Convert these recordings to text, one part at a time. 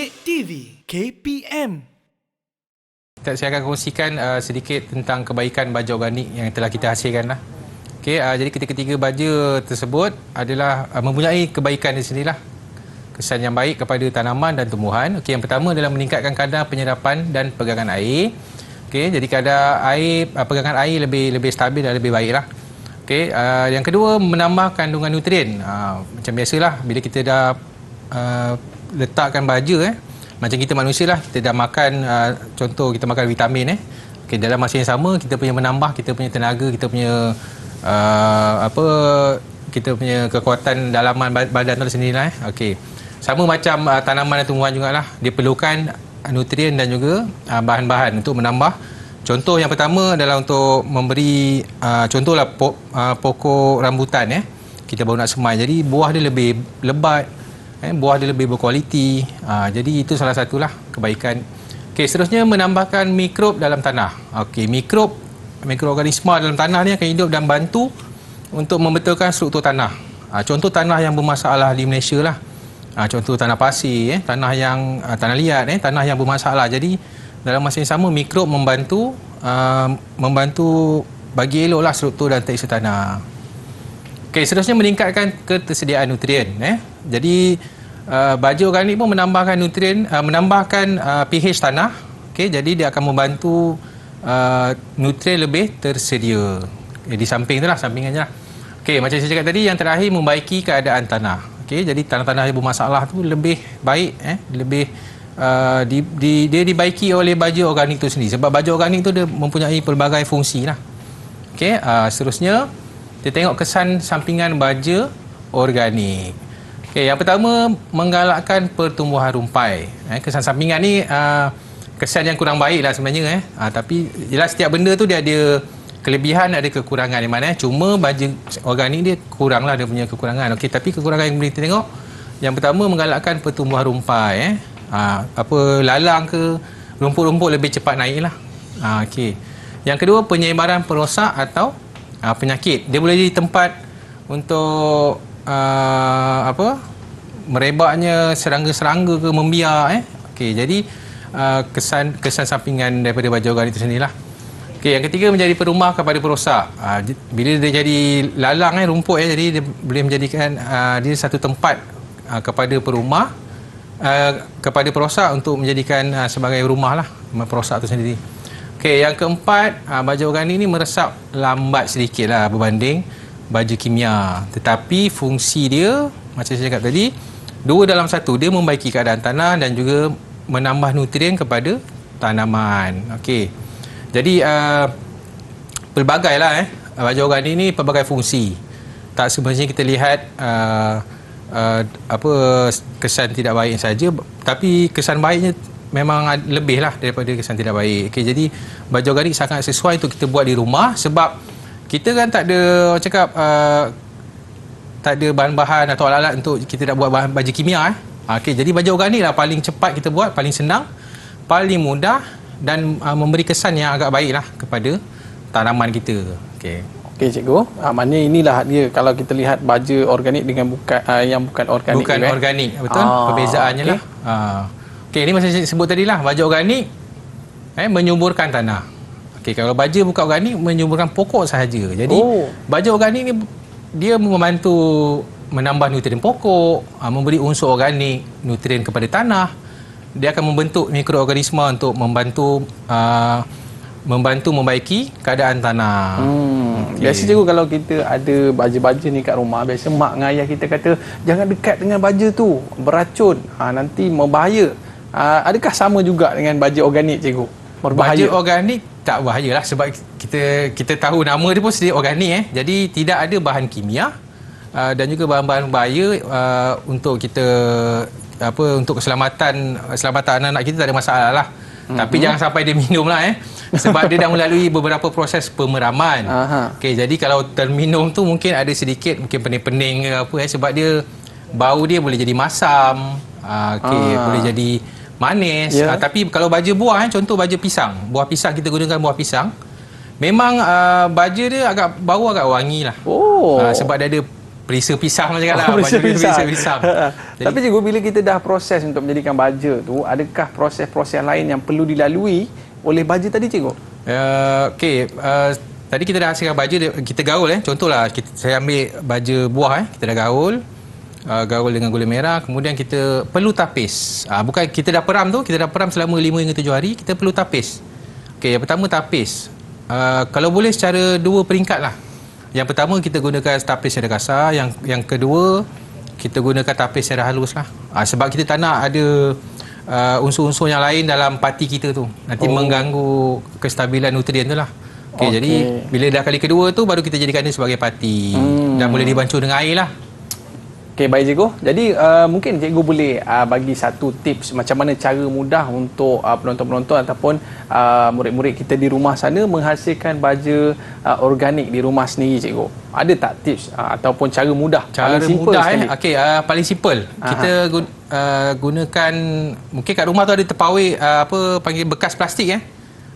Kek TV KPM. Saya akan kongsikan sedikit tentang kebaikan baja organik yang telah kita hasilkan lah. Jadi ketiga-tiga baja tersebut adalah mempunyai kebaikan di sinilah. Kesan yang baik kepada tanaman dan tumbuhan. Yang pertama adalah meningkatkan kadar penyerapan dan pegangan air. Jadi kadar air, pegangan air lebih stabil dan lebih baiklah. Yang kedua, menambah kandungan nutrien. Macam biasalah bila kita dah letakkan baja, macam kita manusia lah, kita dah makan, contoh kita makan vitamin, dalam masa yang sama kita punya menambah kita punya tenaga, kita punya kita punya kekuatan dalaman badan tu sendirilah. Sama macam tanaman dan tumbuhan jugalah, dia perlukan nutrien dan juga bahan-bahan untuk menambah. Contoh yang pertama adalah untuk memberi, contohlah pokok rambutan, kita baru nak semai, jadi buah dia lebih lebat, buah dia lebih berkualiti. Jadi itu salah satulah kebaikan. Seterusnya menambahkan mikrob dalam tanah. Mikroorganisma dalam tanah ni akan hidup dan bantu untuk membetulkan struktur tanah. Contoh tanah yang bermasalah di Malaysia lah. Contoh tanah pasir, tanah tanah liat, tanah yang bermasalah. Jadi dalam masa yang sama mikrob membantu bagi eloklah struktur dan tekstur tanah. Seterusnya meningkatkan ketersediaan nutrien. Jadi baja organik pun menambahkan nutrien, menambahkan pH tanah. Jadi dia akan membantu nutrien lebih tersedia. Di samping itulah, sampingannya lah. Macam saya cakap tadi, yang terakhir membaiki keadaan tanah. Jadi tanah-tanah yang bermasalah tu lebih baik, lebih dia dibaiki oleh baja organik tu sendiri. Sebab baja organik tu dia mempunyai pelbagai fungsi lah. Seterusnya kita tengok kesan sampingan baja organik. Yang pertama, menggalakkan pertumbuhan rumpai. Kesan sampingan ni kesan yang kurang baik lah sebenarnya. Tapi jelas setiap benda tu dia ada kelebihan, ada kekurangan. Di mana cuma baja organik dia kurang lah, dia punya kekurangan. Tapi kekurangan yang boleh kita tengok, yang pertama menggalakkan pertumbuhan rumpai. Lalang ke rumput-rumput lebih cepat naik lah. Yang kedua, penyebaran perosak atau penyakit. Dia boleh jadi tempat untuk merebaknya serangga-serangga ke membiar. Jadi kesan sampingan daripada baja organik itu sendirilah. Yang ketiga, menjadi perumah kepada perosak. Bila dia jadi lalang, rumput, jadi dia boleh menjadikan dia satu tempat kepada perumah, kepada perosak untuk menjadikan sebagai rumah lah perosak itu sendiri. Yang keempat, baja organik ni meresap lambat sedikit lah berbanding baja kimia. Tetapi fungsi dia, macam saya cakap tadi, 2 dalam 1. Dia membaiki keadaan tanah dan juga menambah nutrien kepada tanaman. Jadi pelbagai lah baja organik ni pelbagai fungsi. Tak sebenarnya kita lihat kesan tidak baik saja, tapi kesan baiknya memang lebih lah daripada kesan tidak baik. Jadi baja organik sangat sesuai untuk kita buat di rumah, sebab kita kan tak ada, cakap tak ada bahan-bahan atau alat-alat untuk kita nak buat baja kimia. Jadi baja organik lah paling cepat kita buat, paling senang, paling mudah dan memberi kesan yang agak baik lah kepada tanaman kita. Cikgu, maknanya inilah dia kalau kita lihat baja organik dengan yang bukan organik. Bukan organik, betul? Perbezaannya lah. Ini macam saya sebut tadi lah, baja organik menyuburkan tanah. Kalau baja bukan organik, menyuburkan pokok sahaja. Jadi baja organik ni dia membantu menambah nutrien pokok, memberi unsur organik, nutrien kepada tanah. Dia akan membentuk mikroorganisma untuk membantu membaiki keadaan tanah. Biasa cikgu, kalau kita ada baja-baja ni kat rumah, biasa mak dengan ayah kita kata jangan dekat dengan baja tu, beracun, nanti membahaya. Adakah sama juga dengan baja organik, cikgu? Baja organik tak bahaya lah, sebab kita tahu nama dia pun sendiri organik. Jadi tidak ada bahan kimia dan juga bahan-bahan bahaya untuk kita untuk keselamatan anak-anak kita tak ada masalah lah. Tapi jangan sampai dia minum lah sebab dia dah melalui beberapa proses pemeraman. Jadi kalau terminum tu mungkin ada sedikit mungkin pening-pening ke apa, sebab dia bau dia boleh jadi masam, boleh jadi manis. Tapi kalau baja buah, contoh baja pisang, buah pisang, kita gunakan buah pisang, memang baja dia bau agak wangi lah. Sebab dia ada perisa pisang macam lah. Perisa Baju pisang. perisa pisang. Jadi, Tapi cikgu, bila kita dah proses untuk menjadikan baja tu, adakah proses-proses lain yang perlu dilalui oleh baja tadi cikgu? tadi kita dah hasilkan baja, kita gaul contohlah saya ambil baja buah kita dah gaul. Gaul dengan gula merah, kemudian kita perlu tapis. Bukan kita dah peram selama 5 hingga 7 hari, kita perlu tapis. Okey, yang pertama tapis. Kalau boleh secara 2 peringkat lah. Yang pertama kita gunakan tapis yang kasar, yang kedua kita gunakan tapis yang halus lah. Sebab kita tak nak ada unsur-unsur yang lain dalam pati kita tu. Nanti mengganggu kestabilan nutrien tu lah. Okey, jadi bila dah kali kedua tu baru kita jadikan dia sebagai pati dan boleh dibancuh dengan air lah. Okey, baik cikgu. Jadi mungkin cikgu boleh bagi satu tips macam mana cara mudah untuk penonton-penonton ataupun murid-murid kita di rumah sana menghasilkan baja organik di rumah sendiri cikgu. Ada tak tips ataupun cara mudah? Cara paling mudah sekali? paling simple. Kita gunakan, mungkin kat rumah tu ada terpawai panggil bekas plastik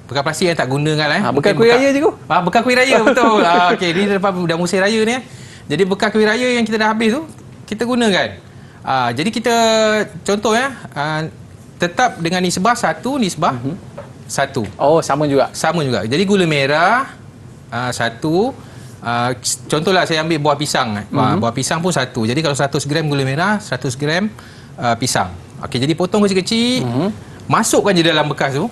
bekas plastik yang tak guna kan bekas kuih raya cikgu? Bekas kuih raya betul. Okey, ni dah musim raya ni Jadi bekas kuih raya yang kita dah habis tu kita gunakan. Jadi kita contoh tetap dengan nisbah 1 nisbah 1. Oh, sama juga. Sama juga. Jadi gula merah 1. Contohlah saya ambil buah pisang. Buah pisang pun 1. Jadi kalau 100 gram gula merah, 100 gram pisang. Okey, jadi potong kecil-kecil. Masukkan je dalam bekas tu.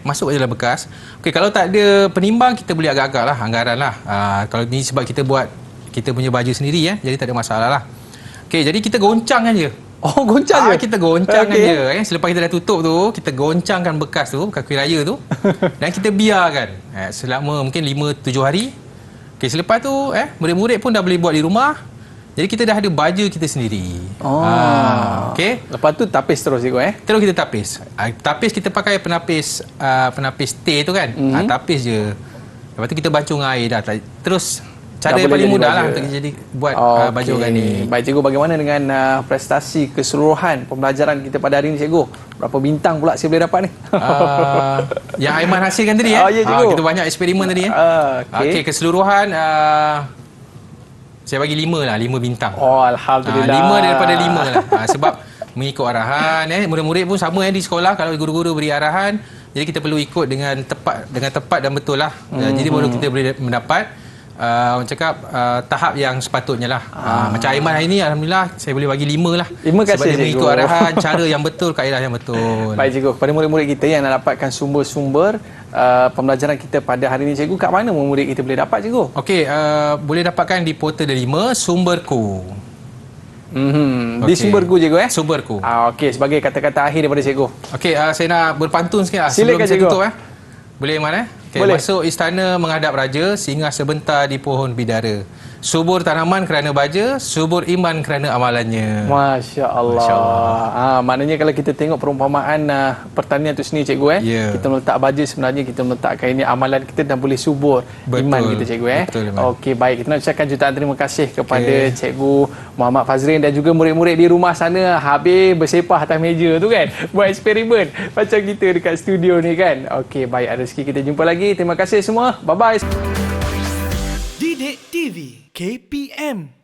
Masukkan je dalam bekas. Okey, kalau tak ada penimbang kita boleh agak-agak lah, anggaran lah. Kalau ni sebab kita buat kita punya baju sendiri jadi tak ada masalah lah. Okey, jadi kita goncangkan je. Oh, goncang je? Kita goncangkan je. Selepas kita dah tutup tu, kita goncangkan bekas tu, bekas kuih raya tu dan kita biarkan selama mungkin 5-7 hari. Okey, selepas tu murid-murid pun dah boleh buat di rumah. Jadi kita dah ada baju kita sendiri. Okey. Lepas tu tapis terus cikgu Terus kita tapis. Tapis kita pakai penapis teh tu kan. Tapis je. Lepas tu kita bancuh dengan air dah. Terus cara yang paling mudah lah untuk jadi buat baju organik. Baik cikgu, bagaimana dengan prestasi keseluruhan pembelajaran kita pada hari ini cikgu? Berapa bintang pula saya boleh dapat ni? Yang Aiman hasilkan tadi ya, cikgu. kita banyak eksperimen tadi Okey, keseluruhan saya bagi 5 lah, 5 bintang. Oh, alhamdulillah. 5 daripada 5 lah. Sebab mengikut arahan murid-murid pun sama di sekolah, kalau guru-guru beri arahan, jadi kita perlu ikut dengan tepat dan betul lah. Jadi baru kita boleh mendapat orang cakap tahap yang sepatutnya lah. Macam Aiman hari ni alhamdulillah saya boleh bagi 5 lah. 5 kasih sebab dia cikgu. mengikut arahan, cara yang betul, kaedah yang betul. Baik cikgu, kepada murid-murid kita yang nak dapatkan sumber-sumber pembelajaran kita pada hari ini cikgu, kat mana murid kita boleh dapat cikgu? Okey, boleh dapatkan di Portal Delima Sumberku. Di Sumberku cikgu Sumberku. Okey, sebagai kata-kata akhir daripada cikgu. Okey, saya nak berpantun sikit Silakan, sebelum saya cikgu. tutup Boleh Iman Okay, boleh. Masuk istana menghadap raja, singgah sebentar di pohon bidara. Subur tanaman kerana baja, subur iman kerana amalannya. Masya Allah. Masya Allah. Maknanya kalau kita tengok perumpamaan pertanian tu sendiri cikgu kita meletak baja, sebenarnya kita meletakkan ini amalan kita dan boleh subur iman kita cikgu Betul, Okey, baik, kita nak ucapkan jutaan terima kasih kepada cikgu Muhammad Fazrin dan juga murid-murid di rumah sana habis bersepah atas meja tu kan, buat eksperimen macam kita dekat studio ni kan. Okey, baik, ada rezeki kita jumpa lagi. Terima kasih semua. Bye bye. Didik TV KPM